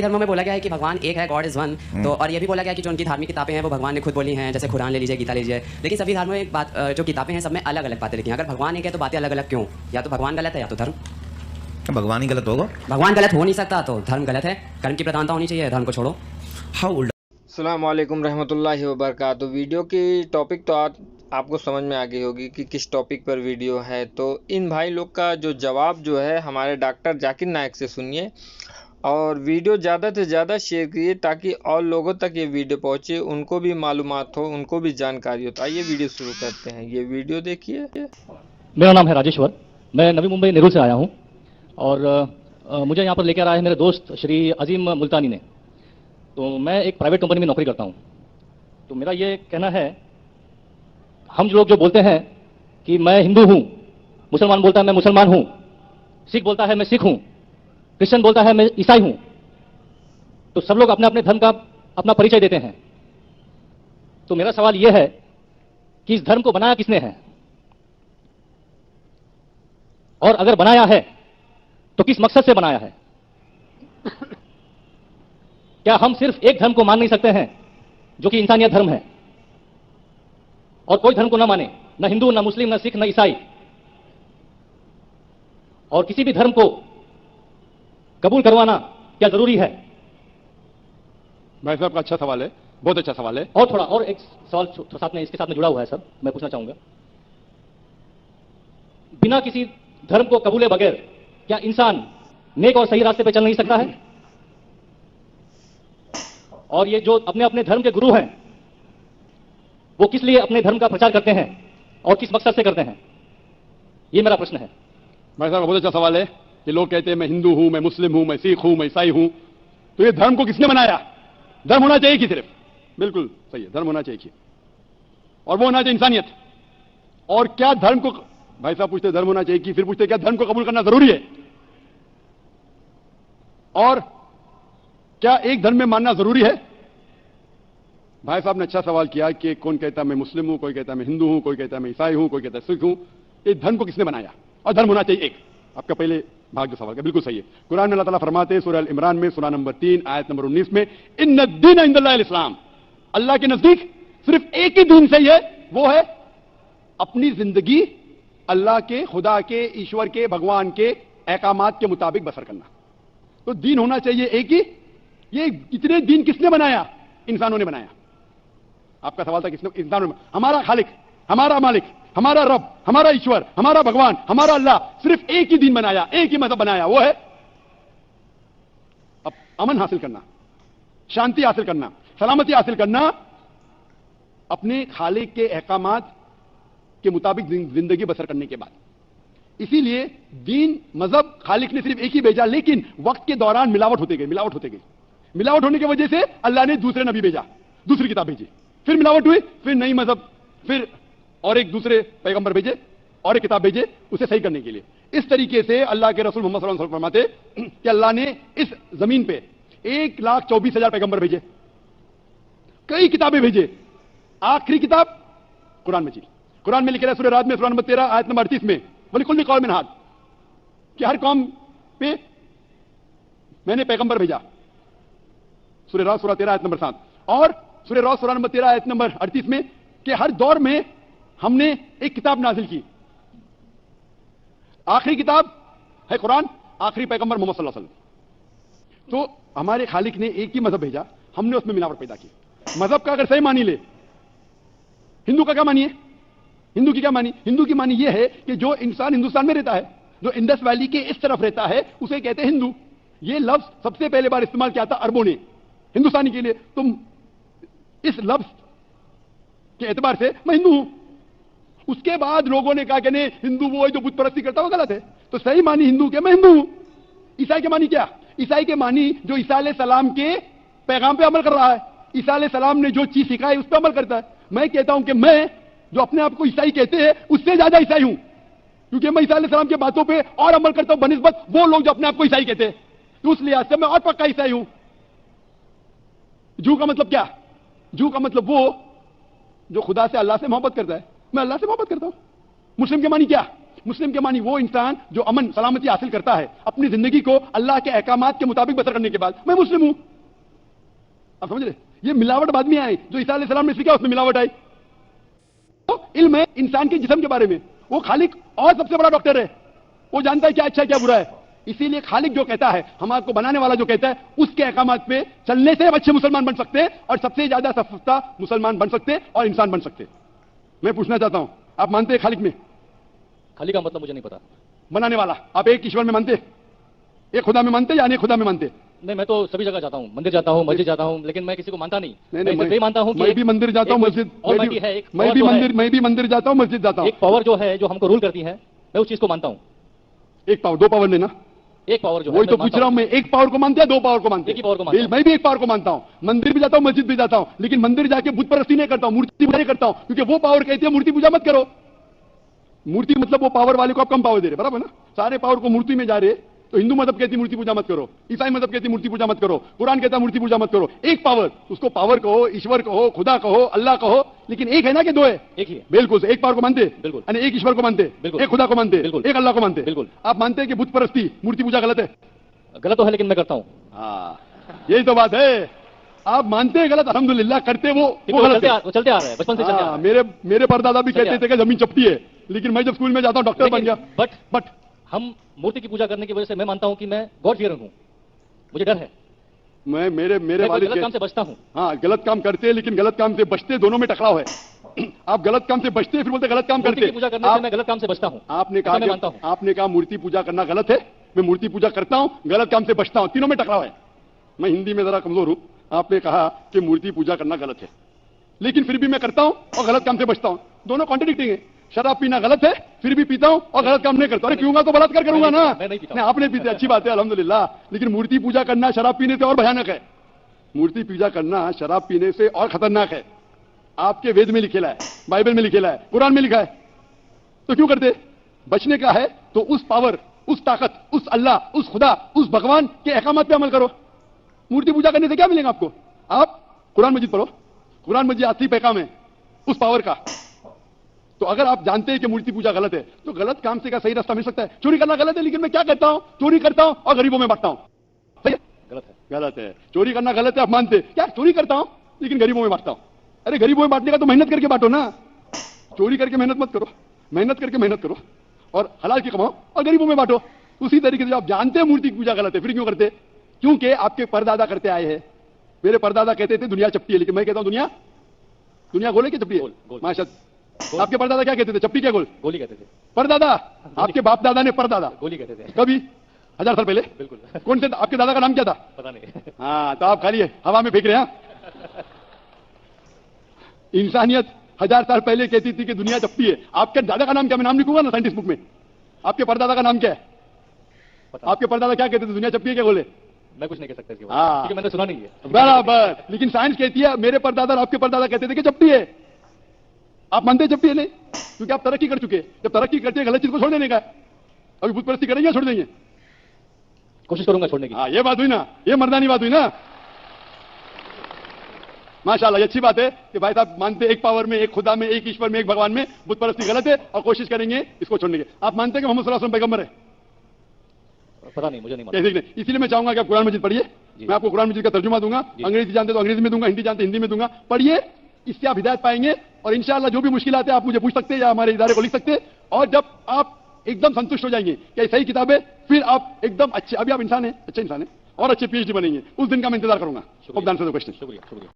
धर्मों में बोला गया है कि भगवान एक है, गॉड इज वन। तो और ये भी बोला गया है कि जो उनकी धार्मिक किताबें हैं वो भगवान ने खुद बोली हैं, जैसे कुरान ले लीजिए, गीता लीजिए। लेकिन सभी धर्मों में एक बात, जो किताबें हैं सब में अलग अलग बातें लिखी हैं। अगर भगवान एक है तो बातें अलग अलग क्यों? या तो भगवान गलत है या तो धर्म। भगवान ही गलत होगा? भगवान गलत हो नहीं सकता तो धर्म गलत है। कर्म की प्रधानता होनी चाहिए, धर्म को छोड़ो। अस्सलाम वालेकुम रहमतुल्लाहि व बरकातुहू। वीडियो की टॉपिक तो आपको समझ में आ गई होगी कि किस टॉपिक पर वीडियो है। तो इन भाई लोग का जो जवाब जो है हमारे डॉक्टर जाकिर नायक से सुनिए और वीडियो ज़्यादा से ज़्यादा शेयर करिए ताकि और लोगों तक ये वीडियो पहुँचे, उनको भी मालूमात हो, उनको भी जानकारी हो। तो आइए वीडियो शुरू करते हैं। ये वीडियो देखिए। मेरा नाम है राजेश्वर, मैं नवी मुंबई नेहरू से आया हूँ और मुझे यहाँ पर लेकर आए हैं मेरे दोस्त श्री अजीम मुल्तानी ने। तो मैं एक प्राइवेट कंपनी में नौकरी करता हूँ। तो मेरा ये कहना है, हम लोग जो बोलते हैं कि मैं हिंदू हूँ, मुसलमान बोलता है मैं मुसलमान हूँ, सिख बोलता है मैं सिख हूँ, क्रिश्चियन बोलता है मैं ईसाई हूँ, तो सब लोग अपने अपने धर्म का अपना परिचय देते हैं। तो मेरा सवाल यह है कि इस धर्म को बनाया किसने है, और अगर बनाया है तो किस मकसद से बनाया है? क्या हम सिर्फ एक धर्म को मान नहीं सकते हैं जो कि इंसानियत धर्म है, और कोई धर्म को ना माने, न हिंदू, न मुस्लिम, न सिख, न ईसाई, और किसी भी धर्म को कबूल करवाना क्या जरूरी है? भाई साहब का अच्छा सवाल है, बहुत अच्छा सवाल है। और थोड़ा और एक सवाल साथ में इसके साथ में जुड़ा हुआ है सर, मैं पूछना चाहूंगा, बिना किसी धर्म को कबूले बगैर क्या इंसान नेक और सही रास्ते पे चल नहीं सकता है? और ये जो अपने अपने धर्म के गुरु हैं वो किस लिए अपने धर्म का प्रचार करते हैं और किस मकसद से करते हैं? ये मेरा प्रश्न है। भाई साहब का बहुत अच्छा सवाल है कि लोग कहते हैं मैं हिंदू हूं, मैं मुस्लिम हूं, मैं सिख हूं, मैं ईसाई हूं। तो ये धर्म को किसने बनाया? धर्म होना चाहिए कि सिर्फ, बिल्कुल सही है, धर्म होना चाहिए कि, और वो होना चाहिए इंसानियत। और क्या धर्म को, भाई साहब पूछते धर्म होना चाहिए कि, फिर पूछते क्या धर्म को कबूल करना जरूरी है, और क्या एक धर्म में मानना जरूरी है? भाई साहब ने अच्छा सवाल किया कि कौन कहता है मैं मुस्लिम हूं, कोई कहता है मैं हिंदू हूं, कोई कहता है मैं ईसाई हूं, कोई कहता है सिख हूं। ये धर्म को किसने बनाया और धर्म होना चाहिए एक? आपका पहले भाग जो सवाल का बिल्कुल सही है। कुरान में अल्लाह ताला फरमाते हैं सूरह अल इमरान में सूरह नंबर 3 आयत नंबर 19 में, इन्न दीन इंदल्लाहिल इस्लाम, अल्लाह के नजदीक सिर्फ एक ही दीन सही है, वो है अपनी जिंदगी अल्लाह के, खुदा के, ईश्वर के, भगवान के अहकामात के मुताबिक बसर करना। तो दीन होना चाहिए एक ही। ये इतने दीन किसने बनाया? इंसानों ने बनाया। आपका सवाल था किसने? इंसानों ने। हमारा खालिक, हमारा मालिक, हमारा रब, हमारा ईश्वर, हमारा भगवान, हमारा अल्लाह सिर्फ एक ही दीन बनाया, एक ही मजहब बनाया, वो है अब अमन हासिल करना, शांति हासिल करना, सलामती हासिल करना, अपने खालिक के अहकामात के मुताबिक जिंदगी बसर करने के बाद। इसीलिए दीन, मजहब खालिक ने सिर्फ एक ही भेजा, लेकिन वक्त के दौरान मिलावट होते गई, मिलावट होते गई। मिलावट होने की वजह से अल्लाह ने दूसरे नबी भेजा, दूसरी किताब भेजी, फिर मिलावट हुई, फिर नई मजहब, फिर और एक दूसरे पैगंबर भेजे और एक किताब भेजे उसे सही करने के लिए। इस तरीके से अल्लाह के रसूल मोहम्मद सल्लल्लाहु अलैहि वसल्लम फरमाते कि अल्लाह ने इस जमीन पे 1,24,000 पैगंबर भेजे, कई किताबें भेजे, आखिरी किताब कुरान मजीद। कुरान में लिखा है सूरह राद में सूरह नंबर 13 आयत नंबर 38 में, वलिकुल्लि कौमिन हाद, कि हर कौम पे मैंने पैगंबर भेजा। सूरह राद सूरह 13 आयत नंबर 7 और सूरह राद सूरह नंबर 13 आयत नंबर 38 में कि हर दौर में हमने एक किताब नाजिल की, आखिरी किताब है कुरान, आखिरी पैगंबर मोहम्मद सल्लल्लाहु अलैहि वसल्लम। तो हमारे खालिक ने एक ही मजहब भेजा, हमने उसमें मिलावट पैदा की। मजहब का अगर सही मानी ले, हिंदू का क्या मानिए? हिंदू की क्या मानी? हिंदू की मानी यह है कि जो इंसान हिंदुस्तान में रहता है, जो इंडस वैली के इस तरफ रहता है, उसे कहते हैं हिंदू। यह लफ्ज सबसे पहले बार इस्तेमाल किया था अरबों ने हिंदुस्तानी के लिए। तुम इस लफ्ज के एतबार से मैं हिंदू हूं। उसके बाद लोगों ने कहा कि नहीं, हिंदू वो है जो बुत परस्ती करता है, वो गलत है। तो सही मानी हिंदू के मैं हिंदू हूं। ईसाई के मानी क्या? ईसाई के मानी जो ईसा अलैहिस्सलाम के पैगाम पे अमल कर रहा है, ईसा अलैहिस्सलाम ने जो चीज सिखाई उस पर अमल करता है। मैं कहता हूं कि मैं जो अपने आप को ईसाई कहते हैं उससे ज्यादा ईसाई हूं, क्योंकि मैं ईसा अलैहिस्सलाम की बातों पे और अमल करता हूं बनिस्बत वो लोग जो अपने आप को ईसाई कहते हैं। तो उस लिहाज से मैं और पक्का ईसाई हूं। जू का मतलब क्या? जू का मतलब वो जो खुदा से, अल्लाह से मोहब्बत करता है। मैं अल्लाह से मोहब्बत करता हूं। मुस्लिम के मानी क्या? मुस्लिम के मानी वो इंसान जो अमन सलामती हासिल करता है अपनी जिंदगी को अल्लाह के अहकामात के मुताबिक बसर करने के बाद, मैं मुस्लिम हूं। आप समझ रहे? ये मिलावट बाद में आई, जो ईसा अलैहिस्सलाम ने सीखा उसमें मिलावट आई। तो इल्म है इंसान के जिस्म के बारे में, वो खालिक और सबसे बड़ा डॉक्टर है, वो जानता है क्या अच्छा है क्या बुरा है। इसीलिए खालिक जो कहता है, हम आपको बनाने वाला जो कहता है, उसके अहकामात पे चलने से अच्छे मुसलमान बन सकते हैं और सबसे ज्यादा सफलता मुसलमान बन सकते हैं और इंसान बन सकते हैं। मैं पूछना चाहता हूं, आप मानते हैं खालिक में? खाली का मतलब मुझे नहीं पता। बनाने वाला, आप एक ईश्वर में मानते, एक खुदा में मानते या अनेक खुदा में मानते? नहीं, मैं तो सभी जगह जाता हूँ, मंदिर जाता हूँ, मस्जिद जाता हूँ, लेकिन मैं किसी को मानता नहीं। नहीं, मैं सिर्फ ये मानता हूँ कि मैं भी मंदिर जाता हूँ, मस्जिद, मैं भी मंदिर जाता हूँ, मस्जिद जाता हूँ। एक पावर जो है जो हमको रूल करती है, मैं उस चीज को मानता हूँ। एक पावर, दो पावर लेना, एक पावर जो है, वही तो पूछ रहा हूं मैं, एक पावर को मानते हैं, दो पावर को मानते हैं? एक ही पावर को मानता हूं। मैं भी एक पावर को मानता हूं, मंदिर भी जाता हूं, मस्जिद भी जाता हूं, लेकिन मंदिर जाके बुत परस्ती नहीं करता हूं, मूर्ति पूजा नहीं करता हूं, क्योंकि वो पावर कहती है मूर्ति पूजा मत करो। मूर्ति मतलब वो पावर वाले को आप कम पावर दे रहे, बराबर ना? सारे पावर को मूर्ति में जा रहे, तो हिंदू मदद कहती मूर्ति पूजा मत करो, ईसाई मदद कहती मूर्ति पूजा मत करो, कुरान कहता मूर्ति पूजा मत करो। एक पावर, उसको पावर कहो, ईश्वर कहो, खुदा कहो, अल्लाह कहो, लेकिन एक है ना कि दो है? एक ही है। बिल्कुल से एक पावर को मानते, बिल्कुल, यानी एक ईश्वर को मानते, बिल्कुल, एक खुदा को मानते, बिल्कुल, एक अल्लाह को मानते। बिल्कुल। आप मानते हैं कि बुत परस्ती मूर्ति पूजा गलत है? गलत तो है, लेकिन मैं करता हूँ। हाँ, यही तो बात है। आप मानते हैं गलत, अल्हम्दुलिल्लाह, करते वो गलत है। वो चलते आ रहा है, बचपन से चलते आ रहा है। मेरे परदादा भी कहते थे कि जमीन चपटी है, लेकिन मैं जब स्कूल में जाता हूँ डॉक्टर बन गया। बट हम मूर्ति की पूजा करने की वजह से मैं मानता हूं कि मैं गॉड फियर हूं, मुझे डर है। मैं मेरे वालिद गलत काम से बचता हूं। हाँ, गलत काम करते हैं, लेकिन गलत काम से बचते, दोनों में टकराव है। आप गलत काम से बचते हैं, फिर बोलते गलत काम करते हैं। पूजा करने से मैं गलत काम से बचता हूं। आपने कहा मूर्ति पूजा करना गलत है, मैं मूर्ति पूजा करता हूं, गलत काम से बचता हूं, तीनों में टकराव है। मैं हिंदी में जरा कमजोर हूं। आपने कहा कि मूर्ति पूजा करना गलत है, लेकिन फिर भी मैं करता हूं और गलत काम से बचता हूं, दोनों कॉन्ट्रडिक्टिंग है। शराब पीना गलत है, फिर भी पीता हूं और गलत काम नहीं करता। अरे पीऊंगा तो बलात्कार करूंगा ना? नहीं, आपने पीते, अच्छी बात है, अल्हम्दुलिल्लाह, लेकिन मूर्ति पूजा करना शराब पीने से और भयानक है। मूर्ति पूजा करना शराब पीने से और खतरनाक है। आपके वेद में लिखेला है, बाइबल में लिखेला है, कुरान में लिखा है, तो क्यों करते? बचने का है तो उस पावर, उस ताकत, उस अल्लाह, उस खुदा, उस भगवान के अहकामात पे अमल करो। मूर्ति पूजा करने से क्या मिलेगा आपको? आप कुरान मजीद पढ़ो, कुरान मजीद असली पैगाम है उस पावर का। तो अगर आप जानते हैं कि मूर्ति पूजा गलत है, तो गलत काम से क्या सही रास्ता मिल सकता है? चोरी करना गलत है, लेकिन मैं क्या करता हूं? चोरी करता हूं और गरीबों में बांटता हूं। सही है? गलत है। चोरी करना गलत है, आप मानते? क्या चोरी करता हूं लेकिन गरीबों में बांटता हूं? अरे गरीबों में बांटने का तो मेहनत करके बांटो ना, चोरी करके मेहनत मत करो, मेहनत करके मेहनत करो और हलाल की कमाओ और गरीबों में बांटो। उसी तरीके से आप जानते हैं मूर्ति पूजा गलत है, फिर क्यों करते? क्योंकि आपके परदादा करते आए हैं। मेरे परदादा कहते थे दुनिया चपटी है, लेकिन मैं कहता हूं दुनिया गोल है कि चपटी है? माशाअल्लाह। आपके परदादा क्या कहते थे? चपटी क्या गोल? गोली कहते थे। परदादा, आपके बाप दादा ने परदादा गोली कहते थे। कभी 1000 साल पहले? बिल्कुल। कौन से आपके दादा का नाम क्या था? पता नहीं। हाँ, तो आप खाली हवा में फेंक रहे हैं। इंसानियत 1000 साल पहले कहती थी कि दुनिया चपटी है। आपके दादा का नाम क्या? मैं नाम लिखूंगा ना साइंटिस्ट बुक में। आपके परदादा का नाम क्या है? आपके परदादा क्या कहते थे? दुनिया चपटी है क्या गोले? मैं कुछ नहीं कह सकता इसके बारे में, क्योंकि मैंने सुना नहीं है। बराबर, लेकिन साइंस कहती है मेरे परदादा और आपके परदादा कहते थे कि चपटी है। आप मानते हैं चपटी है? नहीं, क्योंकि आप तरक्की कर चुके। जब तरक्की करते हैं गलत चीज को छोड़ देने का। अभी बुत परस्ती करेंगे या छोड़ देंगे? कोशिश करूंगा छोड़ने की। हाँ, ये बात हुई ना, ये मर्दानी बात हुई ना। माशाल्लाह, अच्छी बात है कि भाई साहब मानते एक पावर में, एक खुदा में, एक ईश्वर में, एक भगवान में बुत परस्ती गलत है और कोशिश करेंगे इसको छोड़ने की। आप मानते हैं कि मोहम्मद सल्लल्लाहु अलैहि वसल्लम पैगंबर है? पता नहीं, मुझे नहीं मालूम। कैसे नहीं? इसीलिए मैं चाहूंगा कि आप कुरान मजीद पढ़िए। मैं आपको कुरान मजीद का तर्जुमा दूंगा, अंग्रेजी जानते तो अंग्रेजी में दूंगा, हिंदी जानते हिंदी में दूंगा। पढ़िए, इससे आप हिदायत पाएंगे और इंशाअल्लाह जो भी मुश्किलात है आप मुझे पूछ सकते हैं या हमारे इदारे को लिख सकते हैं। और जब आप एकदम संतुष्ट हो जाएंगे कि सही किताब है, फिर आप एकदम अच्छे, अभी आप इंसान हैं, अच्छे इंसान हैं और अच्छे पीएचडी बनेंगे, उस दिन का मैं इंतजार करूंगा। शुक्रिया। क्वेश्चन। शुक्रिया।